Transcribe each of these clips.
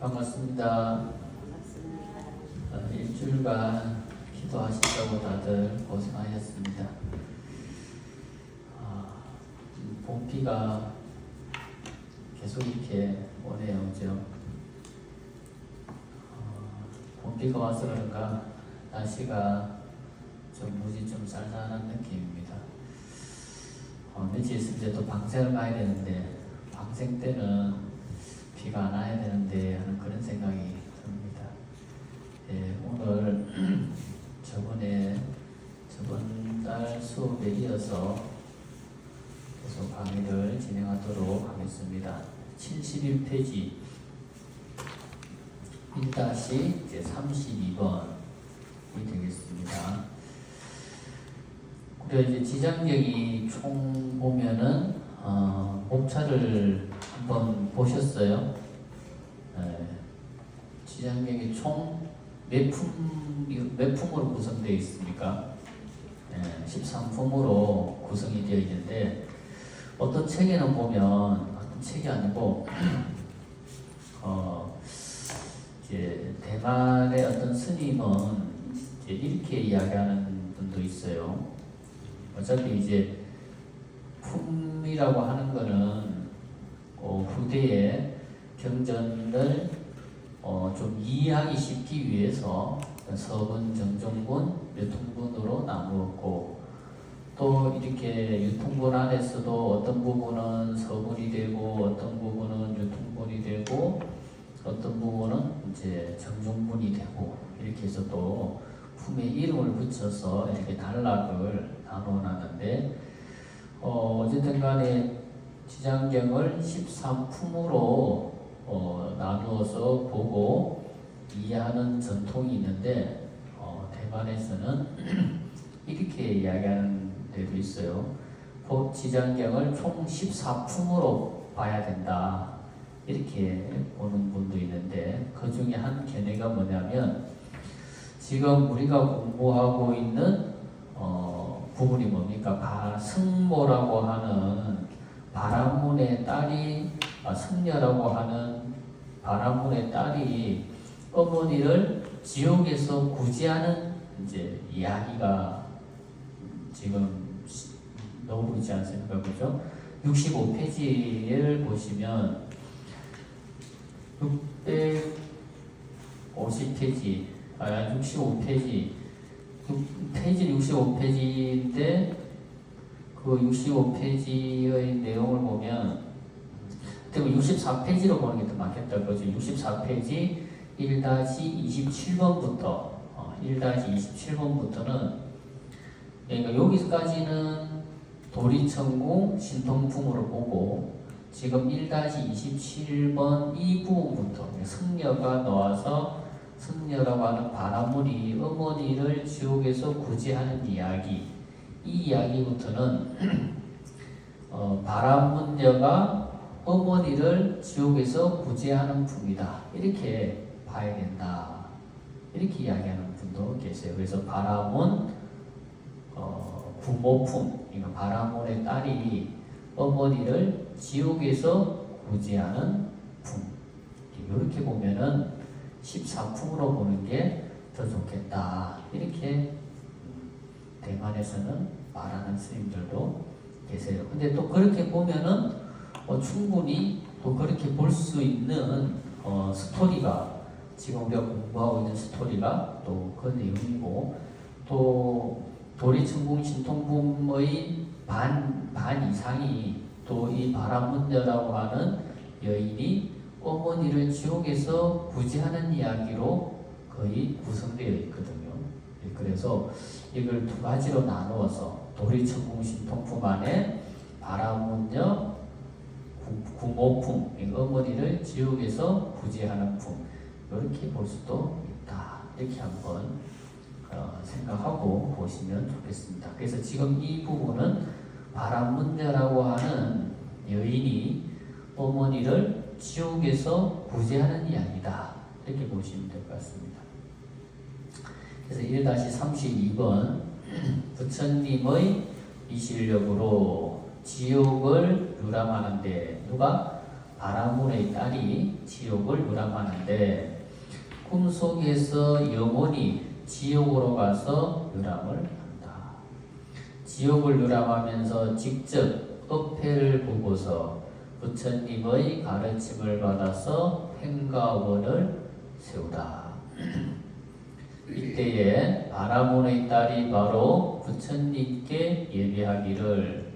반갑습니다. 일주일간 기도하시려고 다들 고생하셨습니다. 봄비가 계속 이렇게 오네요, 그죠? 봄비가 와서 그런가 날씨가 무지 좀 쌀쌀한 느낌입니다. 며칠 있으면 이제 또 방생을 가야 되는데 방생 때는 비가 안 와야 되는데 하는 그런 생각이 듭니다. 오늘 저번 달 수업에 이어서 계속 강의를 진행하도록 하겠습니다. 71페이지 1-32번이 되겠습니다. 그리고 이제 지장경이 총 보면은 목차를 한번 보셨어요? 지장경이 총 몇 품으로 구성되어 있습니까? 13품으로 구성이 되어 있는데 어떤 책에는 보면 어떤 책이 아니고 이제 대만의 어떤 스님은 이제 이렇게 이야기하는 분도 있어요. 어차피 이제 품이라고 하는 거는 후대의 경전을 좀 이해하기 쉽기 위해서 서분, 정종분, 유통분으로 나누었고 또 이렇게 유통분 안에서도 어떤 부분은 서분이 되고 어떤 부분은 유통분이 되고 어떤 부분은 이제 정종분이 되고 이렇게 해서 또 품에 이름을 붙여서 이렇게 단락을 나눠놨는데 어쨌든 간에 지장경을 13품으로 나누어서 보고 이해하는 전통이 있는데 대만에서는 이렇게 이야기하는 데도 있어요. 지장경을 총 14품으로 봐야 된다 이렇게 보는 분도 있는데 그 중에 한 견해가 뭐냐면 지금 우리가 공부하고 있는 부분이 뭡니까? 승모라고 하는 바람문의 딸이 승려라고 하는 바람문의 딸이 어머니를 지옥에서 구제하는 이제 이야기가 지금 나오고 있지 않습니까? 그죠? 65페이지를 보시면 650페이지 65페이지 페이지 65페이지인데 그 65페이지의 내용을 보면 64페이지로 보는 게 더 맞겠다. 그죠? 64페이지 1-27번부터 1-27번부터는 그러니까 여기까지는 도리천궁 신통품으로 보고 지금 1-27번 이 부분부터 승려가 나와서 승려라고 하는 바람문이 어머니를 지옥에서 구제하는 이야기 이 이야기부터는 바람문녀가 어머니를 지옥에서 구제하는 품이다 이렇게 봐야 된다 이렇게 이야기하는 분도 계세요. 그래서 바람문 구모품 그러니까 바람문의 딸이 어머니를 지옥에서 구제하는 품 이렇게 보면은 14품으로 보는 게 더 좋겠다 이렇게 대만에서는 말하는 스님들도 계세요. 근데 또 그렇게 보면은 충분히 또 그렇게 볼 수 있는 스토리가 지금 우리가 공부하고 있는 스토리가 또 그 내용이고 또 도리천궁 신통품의 반 이상이 또 이 바람문녀라고 하는 여인이 어머니를 지옥에서 구제하는 이야기로 거의 구성되어 있거든요. 그래서 이걸 두 가지로 나누어서 도리천궁 신통품 안에 바람문녀 구모품 어머니를 지옥에서 구제하는 품 이렇게 볼 수도 있다. 이렇게 한번 생각하고 보시면 좋겠습니다. 그래서 지금 이 부분은 바람문녀라고 하는 여인이 어머니를 지옥에서 구제하는 이야기다. 이렇게 보시면 될 것 같습니다. 그래서 1-32번 부처님의 이실력으로 지옥을 유람하는데 누가? 바라문의 딸이 지옥을 유람하는데 꿈속에서 영혼이 지옥으로 가서 유람을 한다. 지옥을 유람하면서 직접 어패를 보고서 부처님의 가르침을 받아서 행가원을 세우다. 이때에 바라문의 딸이 바로 부처님께 예배하기를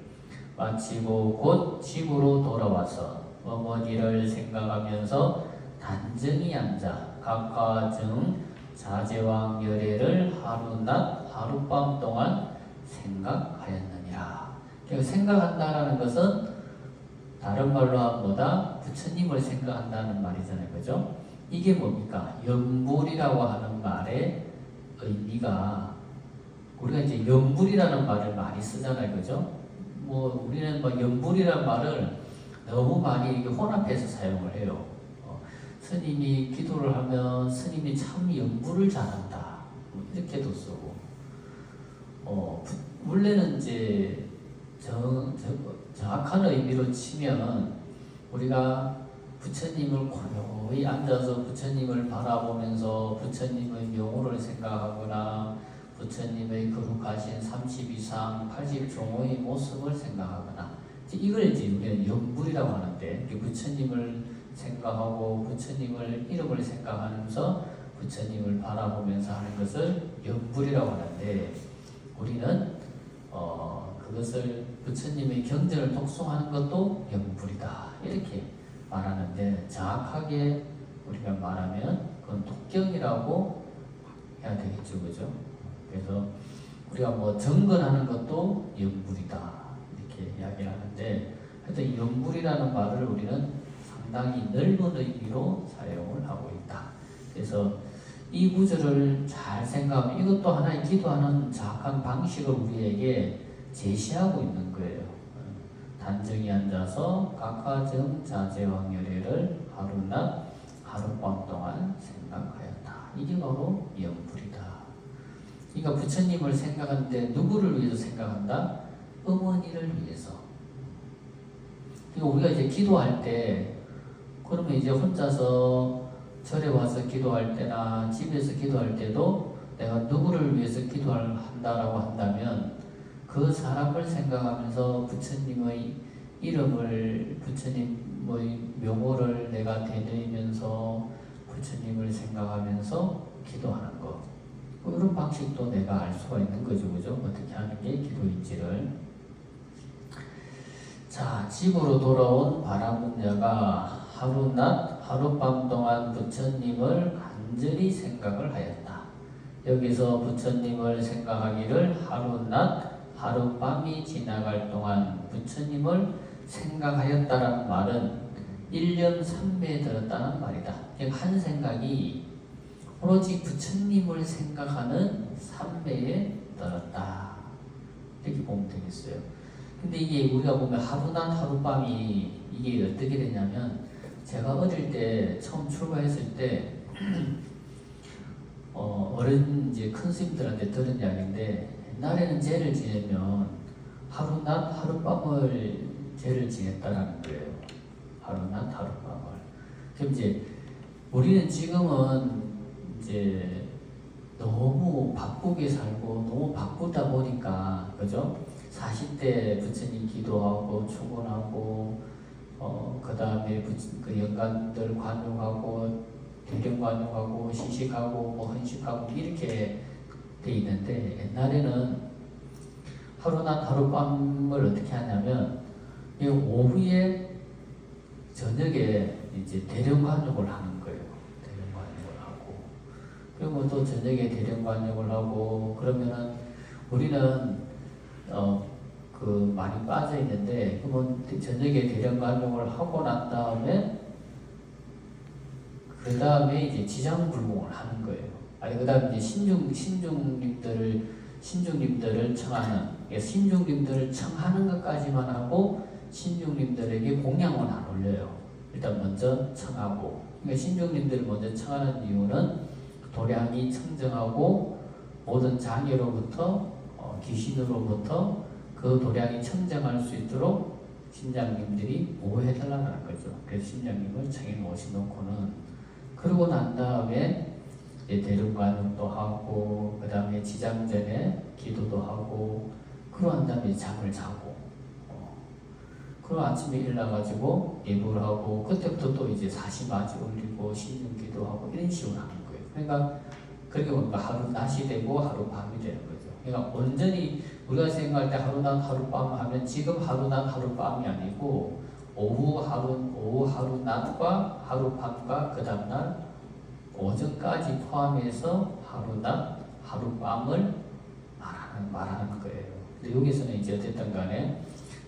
마치고 곧 집으로 돌아와서 어머니를 생각하면서 단정히 앉아 각화증 자제왕 열애를 하루낮 하룻밤 동안 생각하였느니라. 생각한다라는 것은 다른 말로 한보다 부처님을 생각한다는 말이잖아요. 그죠? 이게 뭡니까? 염불이라고 하는 말의 의미가 우리가 이제 염불이라는 말을 많이 쓰잖아요. 그죠? 뭐 우리는 뭐 염불이라는 말을 너무 많이 이렇게 혼합해서 사용을 해요. 스님이 기도를 하면 스님이 참 염불을 잘한다. 뭐 이렇게도 쓰고. 원래는 이제 정확한 의미로 치면 우리가 부처님을 고요히 앉아서 부처님을 바라보면서 부처님의 명호를 생각하거나 부처님의 거룩하신 32상 80종의 모습을 생각하거나 이걸 이제 우리는 염불이라고 하는데 부처님을 생각하고 부처님을 이름을 생각하면서 부처님을 바라보면서 하는 것을 염불이라고 하는데 우리는 그것을 부처님의 경전을 독송하는 것도 염불이다 이렇게 말하는데 정확하게 우리가 말하면 그건 독경이라고 해야 되겠죠, 그죠? 그래서 우리가 뭐 정건하는 것도 염불이다 이렇게 이야기를 하는데 하여튼 염불이라는 말을 우리는 상당히 넓은 의미로 사용을 하고 있다. 그래서 이 구절을 잘 생각하면 이것도 하나의 기도하는 정확한 방식을 우리에게 제시하고 있는 거예요. 단정히 앉아서 각화정 자제왕열애를 하루낮 하룻밤 동안 생각하였다. 이게 바로 염불이다. 그러니까 부처님을 생각하는데 누구를 위해서 생각한다? 어머니를 위해서. 그러니까 우리가 이제 기도할 때 그러면 이제 혼자서 절에 와서 기도할 때나 집에서 기도할 때도 내가 누구를 위해서 기도한다라고 한다면 그 사람을 생각하면서 부처님의 이름을 부처님의 명호를 내가 되뇌이면서 부처님을 생각하면서 기도하는 것 이런 방식도 내가 알 수가 있는 거죠. 그죠? 어떻게 하는 게 기도인지를. 자, 집으로 돌아온 바라문자가 하루낮 하룻밤 동안 부처님을 간절히 생각을 하였다. 여기서 부처님을 생각하기를 하루낮 하룻밤이 지나갈 동안 부처님을 생각하였다라는 말은 1년 3매에 들었다는 말이다. 한 생각이 오로지 부처님을 생각하는 3매에 들었다. 이렇게 보면 되겠어요. 근데 이게 우리가 보면 하루낮 하룻밤이 이게 어떻게 되냐면 제가 어릴 때 처음 출가했을 때 어른 이제 큰 스님들한테 들은 이야기인데 옛날에는 제를 지내면 하루낮 하룻밤을 제를 지냈다라는 거예요. 하루낮 하룻밤을. 그럼 이제 우리는 지금은 이제 너무 바쁘게 살고 너무 바쁘다 보니까 그죠? 40대 부처님 기도하고 출근하고 그 다음에 그 연간들 관용하고 대령 관용하고 시식하고 뭐 헌식하고 이렇게 돼 있는데 옛날에는 하루낮 하룻밤을 어떻게 하냐면 이 오후에 저녁에 이제 대령 관용을 하는 거예요. 대령 관용을 하고 그리고 또 저녁에 대령 관용을 하고 그러면은 우리는 그 많이 빠져 있는데 그러면 저녁에 대령 관용을 하고 난 다음에 그 다음에 이제 지장불공을 하는 거예요. 아니 그 다음에 이제 신중님들을 청하는 신중님들을 청하는 것까지만 하고 신중님들에게 공양은 안 올려요. 일단 먼저 청하고 그러니까 신중님들을 먼저 청하는 이유는 도량이 청정하고 모든 장애로부터 귀신으로부터 그 도량이 청정할 수 있도록 신장님들이 보호해달라는 거죠. 그래서 신장님을 청에 모셔놓고는 그러고 난 다음에 대륜관음도 하고 그 다음에 지장 전에 기도도 하고 그러고 난 다음에 잠을 자고 그리고 아침에 일어나가지고 예불을 하고 그때부터 또 이제 사시맞이 올리고 신중기도 하고 이런 식으로 하는 거예요. 그러니까 그렇게 보니까 하루 낮이 되고 하루 밤이 되는 거죠. 그러니까 온전히 우리가 생각할 때 하루 낮 하루 밤 하면 지금 하루 낮 하루 밤이 아니고 오후 하루 낮과 하루 밤과 그 다음날 오전까지 포함해서 하루 낮 하루 밤을 말하는 거예요. 근데 여기서는 이제 어쨌든 간에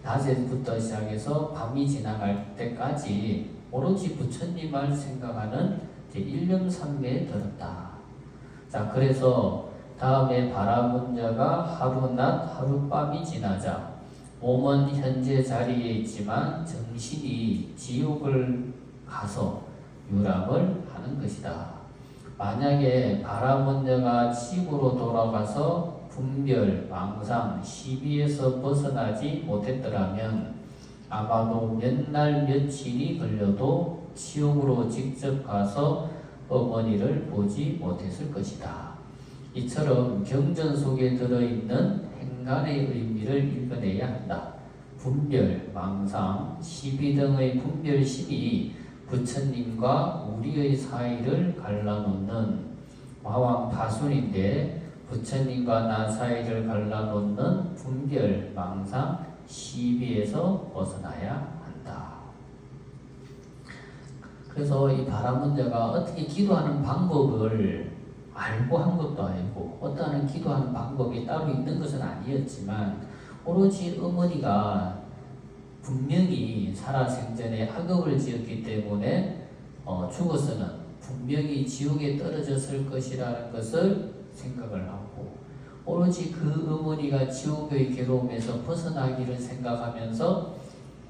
낮에부터 시작해서 밤이 지나갈 때까지 오로지 부처님을 생각하는 일념삼매에 들었다. 자, 그래서 다음에 바라문자가 하루 낮 하루 밤이 지나자 몸은 현재 자리에 있지만 정신이 지옥을 가서 유람을 하는 것이다. 만약에 바라문자가 지구로 돌아가서 분별, 망상, 시비에서 벗어나지 못했더라면 아마도 몇 날 며칠이 걸려도 지옥으로 직접 가서 어머니를 보지 못했을 것이다. 이처럼 경전 속에 들어있는 행간의 의미를 읽어내야 한다. 분별, 망상, 시비 등의 분별심이 부처님과 우리의 사이를 갈라놓는 마왕파순인데 부처님과 나 사이를 갈라놓는 분별, 망상, 시비에서 벗어나야 한다. 그래서 이 바라문자가 어떻게 기도하는 방법을 알고 한 것도 아니고 어떠한 기도하는 방법이 따로 있는 것은 아니었지만 오로지 어머니가 분명히 살아생전에 악업을 지었기 때문에 죽어서는 분명히 지옥에 떨어졌을 것이라는 것을 생각을 하고 오로지 그 어머니가 지옥의 괴로움에서 벗어나기를 생각하면서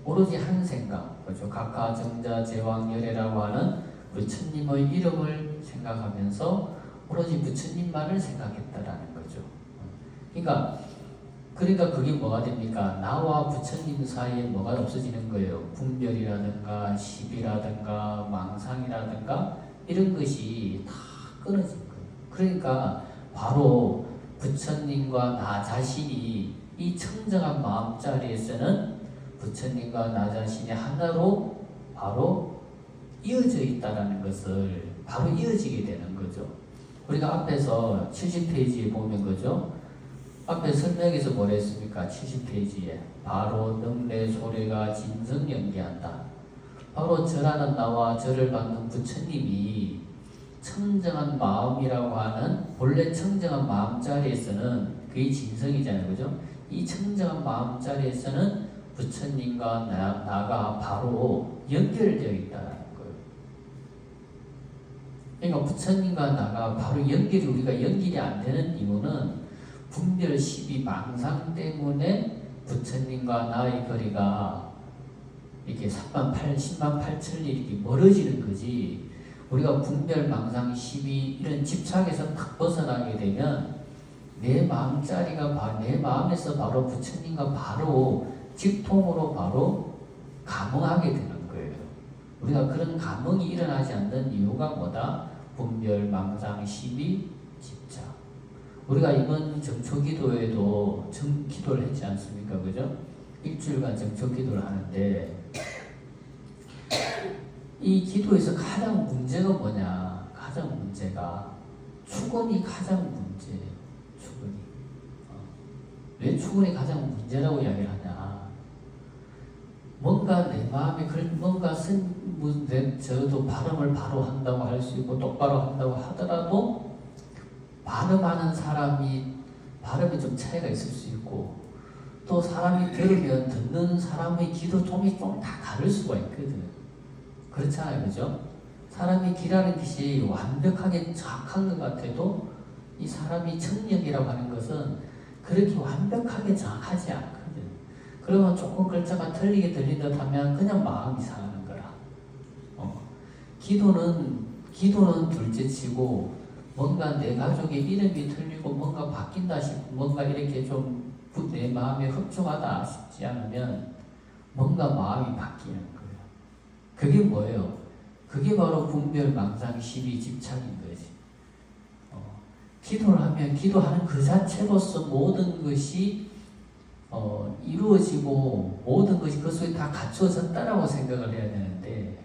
오로지 한 생각, 그렇죠? 각하정자 제왕열애라고 하는 부처님의 이름을 생각하면서 오로지 부처님만을 생각했다라는 거죠. 그러니까 그게 뭐가 됩니까? 나와 부처님 사이에 뭐가 없어지는 거예요. 분별이라든가 시비라든가 망상이라든가 이런 것이 다 끊어진 거예요. 그러니까 바로 부처님과 나 자신이 이 청정한 마음자리에서는 부처님과 나 자신이 하나로 바로 이어져 있다는 것을 바로 이어지게 되는 거죠. 우리가 앞에서 70페이지에 보면 거죠. 앞에 설명에서 뭐라 했습니까? 70페이지에 바로 능례 소래가 진성 연기한다. 바로 저라는 나와 저를 받는 부처님이 청정한 마음이라고 하는 본래 청정한 마음자리에서는 그게 진성이잖아요. 그죠? 이 청정한 마음자리에서는 부처님과 나가 바로 연결되어 있다는 거예요. 그러니까 부처님과 나가 바로 우리가 연결이 안 되는 이유는 분별, 시비, 망상 때문에 부처님과 나의 거리가 이렇게 10만 8천리 이렇게 멀어지는 거지. 우리가 분별, 망상, 시비 이런 집착에서 딱 벗어나게 되면 내 마음자리가 내 마음에서 바로 부처님과 바로 직통으로 바로 감응하게 되는 거예요. 우리가 그런 감응이 일어나지 않는 이유가 뭐다? 분별, 망상, 시비, 집착. 우리가 이번 정초기도에도 기도를 했지 않습니까? 그죠? 일주일간 정초기도를 하는데 이 기도에서 가장 문제가 뭐냐? 가장 문제가 축원이 가장 문제예요. 축원이. 왜 축원이 가장 문제라고 이야기를 하냐? 뭔가 내 마음에 뭔가 저도 발음을 바로 한다고 할 수 있고 똑바로 한다고 하더라도 발음하는 사람이 발음이 좀 차이가 있을 수 있고 또 사람이 들으면 듣는 사람의 기도 톤이 좀 다 다를 수가 있거든. 그렇잖아요, 그죠? 사람이 기라는 것이 완벽하게 정확한 것 같아도 이 사람이 청력이라고 하는 것은 그렇게 완벽하게 정확하지 않거든. 그러면 조금 글자가 틀리게 들린 듯하면 그냥 마음이 상하는 거라. 기도는 둘째치고 뭔가 내 가족의 이름이 틀리고 뭔가 바뀐다 싶고 뭔가 이렇게 좀 내 마음에 흡족하다 싶지 않으면 뭔가 마음이 바뀌는 거예요. 그게 뭐예요? 그게 바로 분별, 망상, 시비, 집착인 거지. 기도를 하면 기도하는 그 자체로서 모든 것이 이루어지고 모든 것이 그 속에 다 갖춰졌다라고 생각을 해야 되는데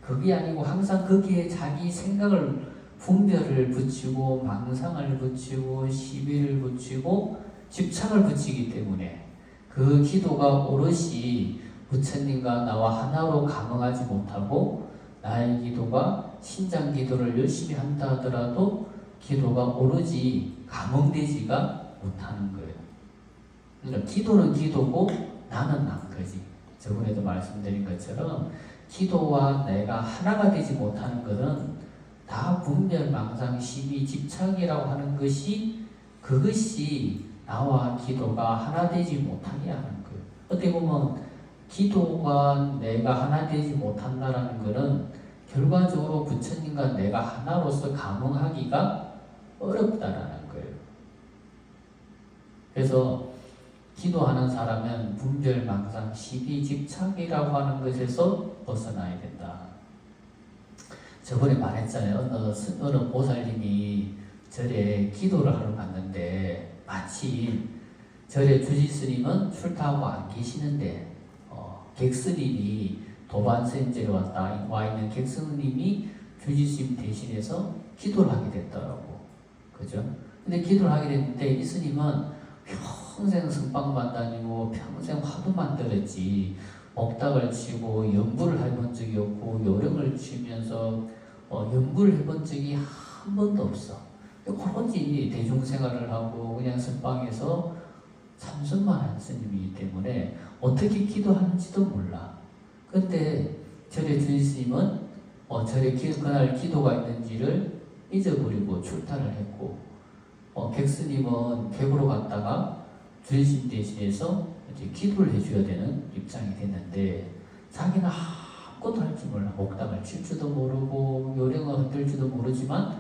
그게 아니고 항상 거기에 자기 생각을 분별을 붙이고 망상을 붙이고 시비를 붙이고 집착을 붙이기 때문에 그 기도가 오롯이 부처님과 나와 하나로 감응하지 못하고 나의 기도가 신장 기도를 열심히 한다 하더라도 기도가 오로지 감응되지가 못하는 거예요. 그러니까 기도는 기도고 나는 난 거지. 저번에도 말씀드린 것처럼 기도와 내가 하나가 되지 못하는 것은 다 분별, 망상, 시비, 집착이라고 하는 것이 그것이 나와 기도가 하나 되지 못하게 하는 거예요. 어떻게 보면 기도가 내가 하나 되지 못한다라는 것은 결과적으로 부처님과 내가 하나로서 감응하기가 어렵다라는 거예요. 그래서 기도하는 사람은 분별, 망상, 시비, 집착이라고 하는 것에서 벗어나야 된다. 저번에 말했잖아요. 어느 보살님이 절에 기도를 하러 갔는데 마침 절에 주지스님은 출타하고 안 계시는데 객스님이 도반센제에 와 있는 객스님이 주지스님 대신해서 기도를 하게 됐더라고. 그죠? 근데 기도를 하게 됐는데 이 스님은 평생 성방만 다니고 평생 화두만 들었지 먹닥을 치고 연구를 해본 적이 없고 요령을 치면서 연구를 해본 적이 한 번도 없어. 오로지 대중생활을 하고 그냥 선방에서 참선만 한 스님이기 때문에 어떻게 기도하는지도 몰라. 근데 절의 주지스님은 절에 그날 기도가 있는지를 잊어버리고 출타를 했고 객스님은 객으로 갔다가 주지스님 대신해서 이제 기도를 해줘야 되는 입장이 됐는데 자기는 아무것도 할 줄 몰라. 목닥을 칠 줄도 모르고 요령을 흔들 줄도 모르지만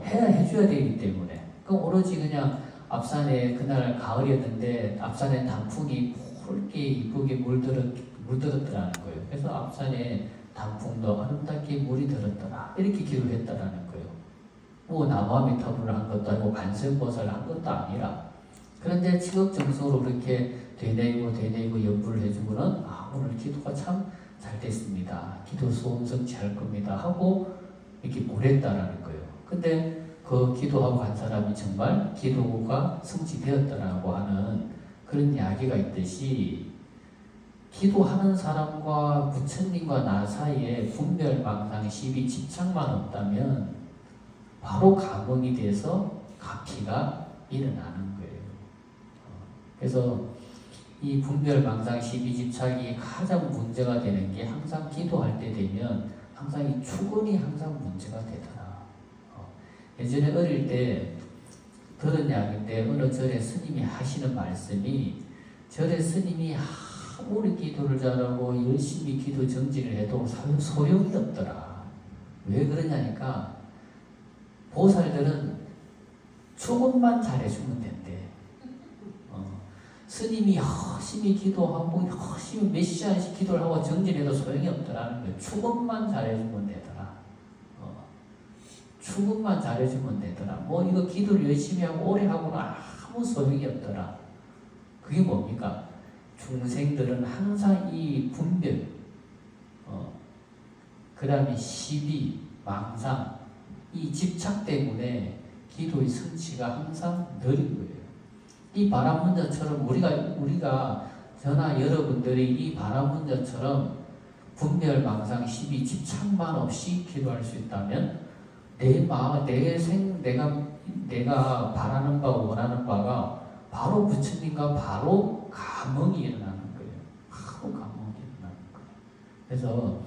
해줘야 되기 때문에 그럼 오로지 그냥 앞산에 그날 가을이었는데 앞산에 단풍이 붉게 이쁘게 물들었더라는 거예요. 그래서 앞산에 단풍도 아름답게 물이 들었더라 이렇게 기도를 했다라는 거예요. 뭐 나무아미타불을 한 것도 아니고 관세음보살을 한 것도 아니라 그런데 지극정성으로 그렇게 되뇌이고 연부를 해주고는 오늘 기도가 참 잘 됐습니다. 기도 소원 성취할 겁니다 하고 이렇게 보냈다라는 거예요. 근데 그 기도하고 간 사람이 정말 기도가 성취되었다라고 하는 그런 이야기가 있듯이 기도하는 사람과 부처님과 나 사이에 분별, 망상, 시비, 집착만 없다면 바로 감응이 돼서 가피가 일어나는 거예요. 그래서 이 분별, 망상, 시비, 집착이 가장 문제가 되는 게 항상 기도할 때 되면 항상 이 추근이 항상 문제가 되더라. 예전에 어릴 때 들은 이야기인데 어느 절에 스님이 하시는 말씀이 절에 스님이 아무리 기도를 잘하고 열심히 기도 정진을 해도 소용이 없더라. 왜 그러냐니까 보살들은 추근만 잘해주면 된대. 스님이 열심히 기도하고 열심히 몇 시간씩 기도를 하고 정진해도 소용이 없더라는 거예요. 추근만 잘해주면 되더라. 추근만 잘해주면 되더라. 뭐 이거 기도를 열심히 하고 오래 하고는 아무 소용이 없더라. 그게 뭡니까? 중생들은 항상 이 분별, 그 다음에 시비, 망상, 이 집착 때문에 기도의 성취가 항상 느린 거예요. 이 바람문자처럼 우리가 저나 여러분들이 이 바람문자처럼 분별, 망상, 시비, 집착만 없이 기도할 수 있다면 내가 바라는 바 원하는 바가 바로 부처님과 바로 감응이 일어나는 거예요. 바로 감응이 일어나는 거예요. 그래서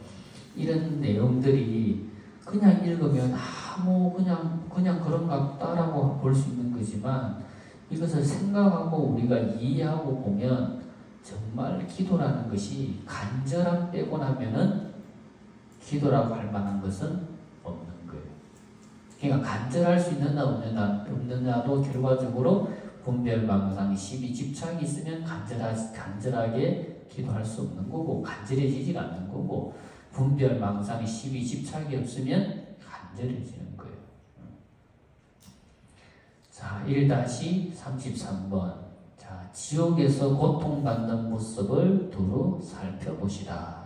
이런 내용들이 그냥 읽으면 그냥 그런 것 같다라고 볼 수 있는 거지만 이것을 생각하고 우리가 이해하고 보면 정말 기도라는 것이 간절함 빼고 나면은 기도라고 할 만한 것은 없는 거예요. 그러니까 간절할 수 있느냐 없느냐도 결과적으로 분별, 망상, 시비, 집착이 있으면 간절하게 기도할 수 없는 거고 간절해지지가 않는 거고 분별, 망상, 시비, 집착이 없으면 간절해지는 거예요. 자, 1-33번. 자, 지옥에서 고통받는 모습을 두루 살펴보시다.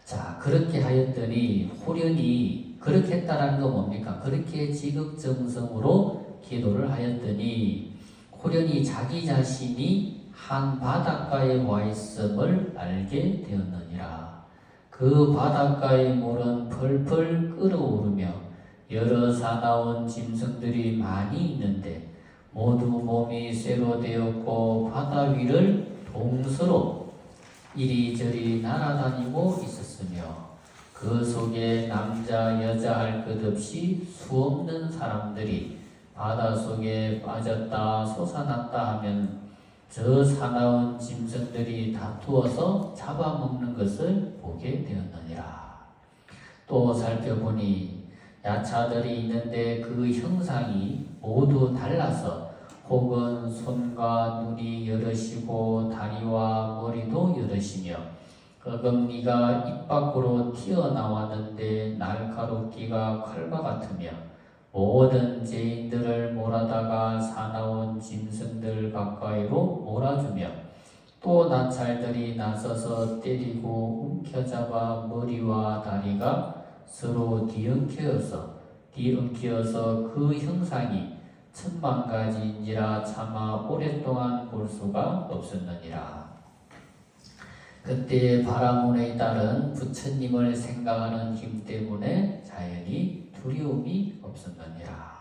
자, 그렇게 하였더니 호련히 그렇게 했다라는 건 뭡니까? 그렇게 지극정성으로 기도를 하였더니 호련히 자기 자신이 한 바닷가에 와 있음을 알게 되었느니라. 그 바닷가의 물은 펄펄 끓어오르며 여러 사나운 짐승들이 많이 있는데 모두 몸이 쇠로 되었고 바다 위를 동서로 이리저리 날아다니고 있었으며 그 속에 남자 여자 할 것 없이 수없는 사람들이 바다 속에 빠졌다 솟아났다 하면 저 사나운 짐승들이 다투어서 잡아먹는 것을 보게 되었느니라. 또 살펴보니 야차들이 있는데 그 형상이 모두 달라서 혹은 손과 눈이 여럿이고 다리와 머리도 여럿이며 어금니가 입 밖으로 튀어나왔는데 날카롭기가 칼과 같으며 모든 죄인들을 몰아다가 사나운 짐승들 가까이로 몰아주며 또 나찰들이 나서서 때리고 움켜잡아 머리와 다리가 서로 뒤엉켜서 그 형상이 10,000가지인지라 차마 오랫동안 볼 수가 없었느니라. 그때 바라문에 따른 부처님을 생각하는 힘 때문에 자연히 두려움이 없었느니라.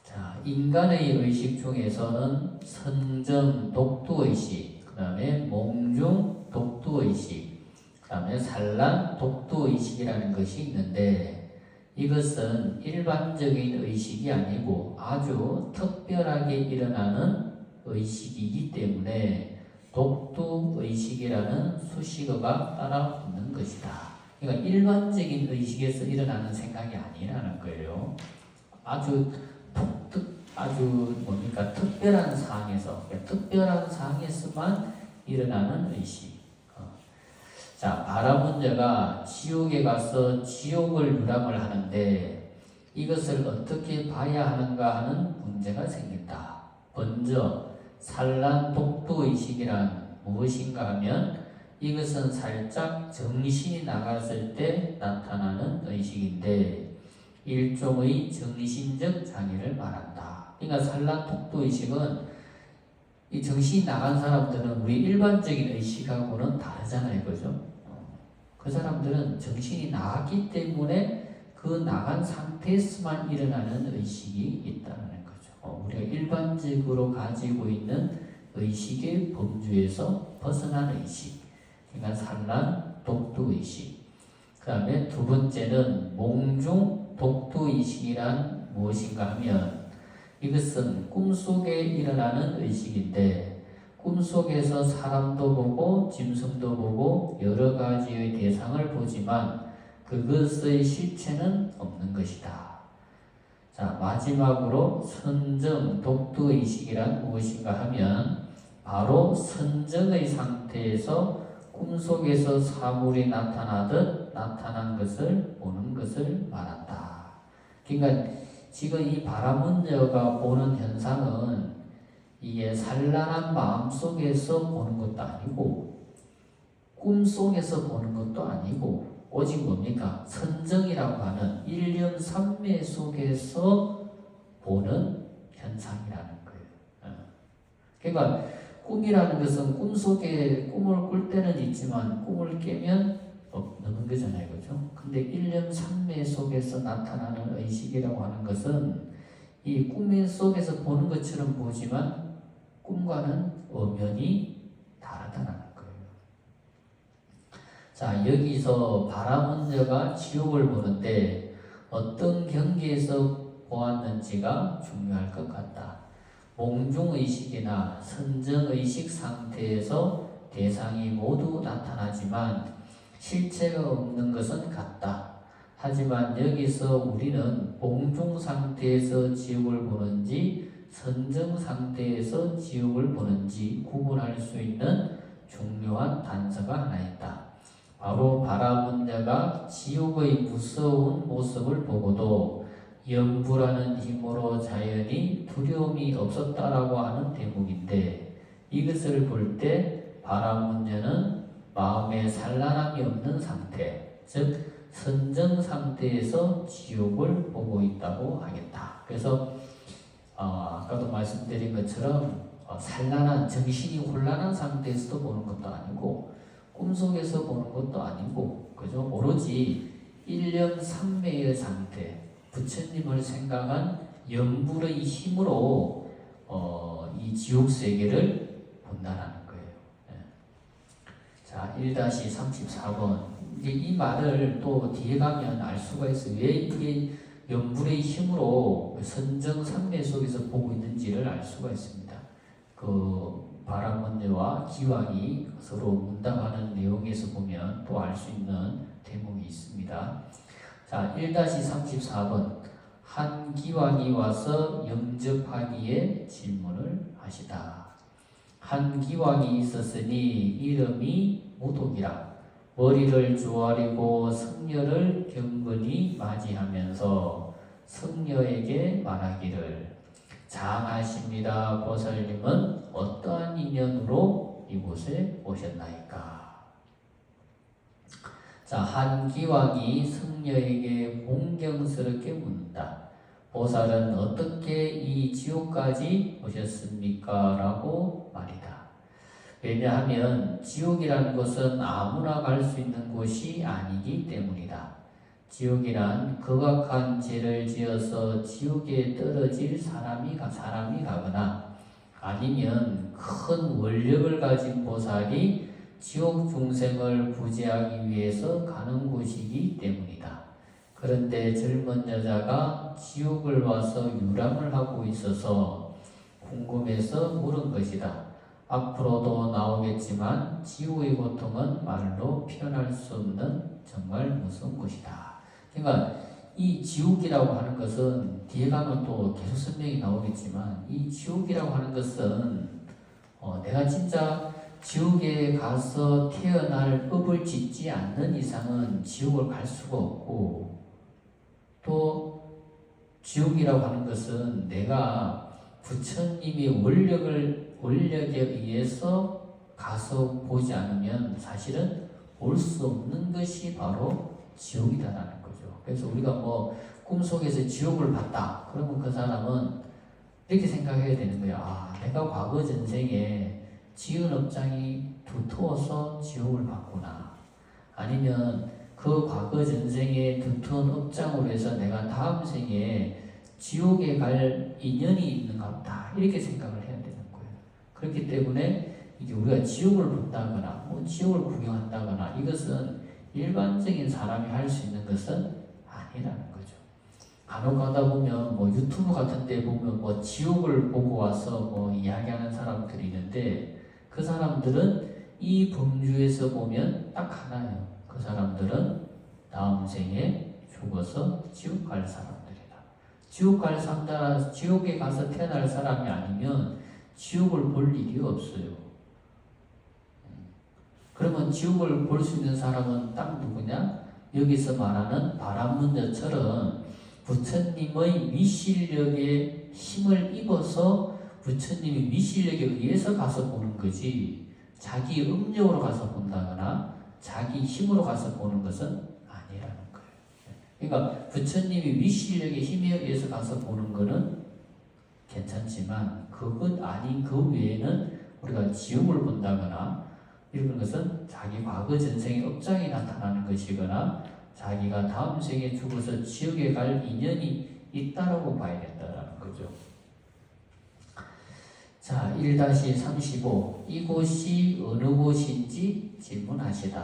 자, 인간의 의식 중에서는 선정 독두의식, 그 다음에 몽중 독두의식, 그 다음에 산란 독두의식이라는 것이 있는데 이것은 일반적인 의식이 아니고 아주 특별하게 일어나는 의식이기 때문에 독두의식이라는 수식어가 따라 붙는 것이다. 그러니까 일반적인 의식에서 일어나는 생각이 아니라는 거예요. 아주 특별한 상황에서만 일어나는 의식. 자, 바라문저가 지옥에 가서 지옥을 유람을 하는데 이것을 어떻게 봐야 하는가 하는 문제가 생긴다. 먼저 산란 독두의식이란 무엇인가 하면 이것은 살짝 정신이 나갔을 때 나타나는 의식인데 일종의 정신적 장애를 말한다. 그러니까 산란 독두의식은 이 정신이 나간 사람들은 우리 일반적인 의식하고는 다르잖아요. 그죠? 그 사람들은 정신이 나갔기 때문에 그 나간 상태에서만 일어나는 의식이 있다는 거죠. 우리가 일반적으로 가지고 있는 의식의 범주에서 벗어난 의식. 그러니까 산란 독두의식. 그 다음에 두 번째는 몽중 독두의식이란 무엇인가 하면 이것은 꿈속에 일어나는 의식인데 꿈속에서 사람도 보고 짐승도 보고 여러 가지의 대상을 보지만 그것의 실체는 없는 것이다. 자, 마지막으로 선정 독두의식이란 무엇인가 하면 바로 선정의 상태에서 꿈속에서 사물이 나타나듯 나타난 것을 보는 것을 말한다. 그러니까 지금 이 바라문저가 보는 현상은 이게 산란한 마음 속에서 보는 것도 아니고 꿈속에서 보는 것도 아니고 오직 뭡니까? 선정이라고 하는 일념삼昧 속에서 보는 현상이라는 거예요. 그러니까 꿈이라는 것은 꿈속에 꿈을 꿀 때는 있지만 꿈을 깨면 없는 거잖아요. 그죠? 근데 일념삼昧 속에서 나타나는 의식이라고 하는 것은 이 꿈 속에서 보는 것처럼 보지만 꿈과는 엄연히 다르다는 거예요. 자, 여기서 바라문저가 지옥을 보는데 어떤 경계에서 보았는지가 중요할 것 같다. 몽중의식이나 선정의식 상태에서 대상이 모두 나타나지만 실체가 없는 것은 같다. 하지만 여기서 우리는 몽중 상태에서 지옥을 보는지 선정 상태에서 지옥을 보는지 구분할 수 있는 중요한 단서가 하나 있다. 바로 바라문자가 지옥의 무서운 모습을 보고도 염불하는 힘으로 자연히 두려움이 없었다라고 하는 대목인데, 이것을 볼 때 바라문자는 마음에 산란함이 없는 상태, 즉 선정 상태에서 지옥을 보고 있다고 하겠다. 그래서 아까도 말씀드린 것처럼 산란한, 정신이 혼란한 상태에서도 보는 것도 아니고 꿈속에서 보는 것도 아니고, 그죠? 오로지 일념삼매의 상태, 부처님을 생각한 염불의 힘으로 이 지옥 세계를 본다라는 거예요. 네. 자, 1-34번. 이 말을 또 뒤에 가면 알 수가 있어요. 왜 이게 염불의 힘으로 선정삼매 속에서 보고 있는지를 알 수가 있습니다. 그 바라문제와 기왕이 서로 문답하는 내용에서 보면 또 알 수 있는 대목이 있습니다. 자, 1-34번. 한 기왕이 와서 영접하기에 질문을 하시다. 한 기왕이 있었으니 이름이 무독이라. 머리를 조아리고 성녀를 경건히 맞이하면서 성녀에게 말하기를, 장하십니다. 보살님은 어떠한 인연으로 이곳에 오셨나이까? 자, 한 기왕이 성녀에게 공경스럽게 묻는다. 보살은 어떻게 이 지옥까지 오셨습니까? 라고 말이다. 왜냐하면 지옥이라는 것은 아무나 갈 수 있는 곳이 아니기 때문이다. 지옥이란 극악한 죄를 지어서 지옥에 떨어질 사람이 가거나 아니면 큰 원력을 가진 보살이 지옥 중생을 구제하기 위해서 가는 곳이기 때문이다. 그런데 젊은 여자가 지옥을 와서 유람을 하고 있어서 궁금해서 물은 것이다. 앞으로도 나오겠지만 지옥의 고통은 말로 표현할 수 없는 정말 무서운 것이다. 그러니까 이 지옥이라고 하는 것은 뒤에 가면 또 계속 설명이 나오겠지만, 이 지옥이라고 하는 것은 내가 진짜 지옥에 가서 태어날 법을 짓지 않는 이상은 지옥을 갈 수가 없고, 또 지옥이라고 하는 것은 내가 부처님의 원력에 의해서 가서 보지 않으면 사실은 올 수 없는 것이 바로 지옥이다라는 거죠. 그래서 우리가 뭐 꿈속에서 지옥을 봤다 그러면 그 사람은 이렇게 생각해야 되는 거야. 아, 내가 과거 전생에 지은 업장이 두터워서 지옥을 봤구나. 아니면 그 과거 전생에 두터운 업장으로 해서 내가 다음 생에 지옥에 갈 인연이 있는가 보다, 이렇게 생각을 해야 되는 거예요. 그렇기 때문에 이게 우리가 지옥을 본다거나 뭐 지옥을 구경한다거나 이것은 일반적인 사람이 할 수 있는 것은 아니라는 거죠. 간혹 가다 보면 뭐 유튜브 같은 데 보면 뭐 지옥을 보고 와서 뭐 이야기하는 사람들이 있는데, 그 사람들은 이 범주에서 보면 딱 하나예요. 그 사람들은 다음 생에 죽어서 지옥 갈 사람들이다. 지옥에 가서 태어날 사람이 아니면 지옥을 볼 일이 없어요. 그러면 지옥을 볼 수 있는 사람은 딱 누구냐? 여기서 말하는 바람문자처럼 부처님의 미실력에 힘을 입어서 부처님이 미실력에 의해서 가서 보는 거지, 자기 음력으로 가서 본다거나 자기 힘으로 가서 보는 것은 아니라는 거예요. 그러니까 부처님이 미실력의 힘에 의해서 가서 보는 거는 괜찮지만, 그것 아닌 그 외에는 우리가 지옥을 본다거나 이런 것은 자기 과거 전생의 업장이 나타나는 것이거나 자기가 다음 생에 죽어서 지옥에 갈 인연이 있다라고 봐야 된다는 거죠. 자, 1-35. 이곳이 어느 곳인지 질문하시다.